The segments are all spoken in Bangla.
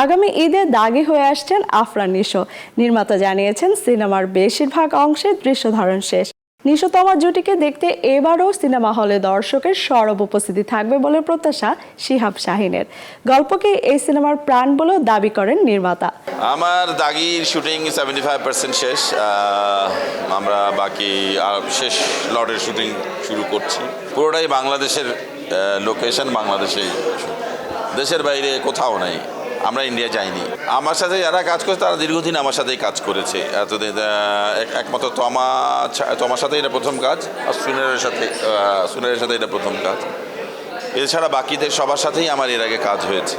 আগামী ঈদে দাগি হয়ে আসছেন আফরান নিশো। নির্মাতা জানিয়েছেন সিনেমার বেশিরভাগ অংশে দৃশ্য ধারণ শেষ। নিশো তমা জুটিকে দেখতে এবারও সিনেমা হলে দর্শকের সরব উপস্থিতি থাকবে বলে প্রত্যাশা শিহাব শাহিনের। গল্পকে এই সিনেমার প্রাণ বলেও দাবি করেন নির্মাতা। আমার দাগির শুটিং 75% শেষ। আমরা বাকি শেষ লটের শুটিং শুরু করছি। পুরোটাই বাংলাদেশের লোকেশন, বাংলাদেশেই, দেশের বাইরে কোথাও নাই। আমরা ইন্ডিয়া যাইনি। আমার সাথে যারা কাজ করছে তারা দীর্ঘদিন আমার সাথেই কাজ করেছে। এতদিন একমাত্র তোমার সাথে এটা প্রথম কাজ, আর সুনেরের সাথে এটা প্রথম কাজ। এছাড়া বাকিদের সবার সাথেই আমার এর আগে কাজ হয়েছে।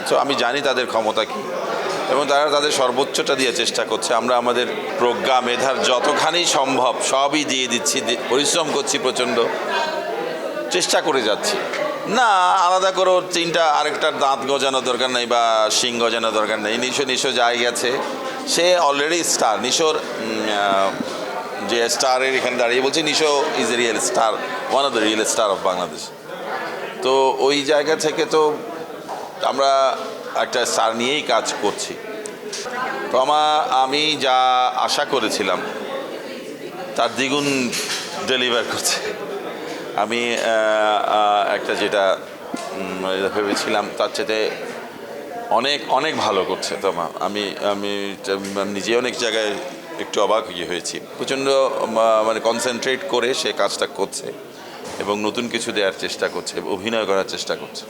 তো আমি জানি তাদের ক্ষমতা কী এবং তারা তাদের সর্বোচ্চটা দিয়ে চেষ্টা করছে। আমরা আমাদের প্রজ্ঞা মেধার যতখানি সম্ভব সবই দিয়ে দিচ্ছি, পরিশ্রম করছি, প্রচণ্ড চেষ্টা করে যাচ্ছি। না আলাদা করে তিনটা আরেকটার দাঁত গজানোর দরকার নেই বা শিং গজানোর দরকার নেই। নিশো যাই গেছে, সে অলরেডি স্টার। নিশোর যে স্টারের এখানে দাঁড়িয়ে বলছি, Nisho is a real star, one of the real star of Bangladesh. তো ওই জায়গা থেকে তো আমরা একটা স্টার নিয়েই কাজ করছি। তো আমি যা আশা করেছিলাম তার দ্বিগুণ ডেলিভার করছে। আমি একটা যেটা ভেবেছিলাম তার চেয়ে অনেক অনেক ভালো করছে। তো আমি নিজে অনেক জায়গায় একটু অবাক হয়েছি। প্রচণ্ড মানে কনসেন্ট্রেট করে সে কাজটা করছে এবং নতুন কিছু দেওয়ার চেষ্টা করছে, অভিনয় করার চেষ্টা করছে।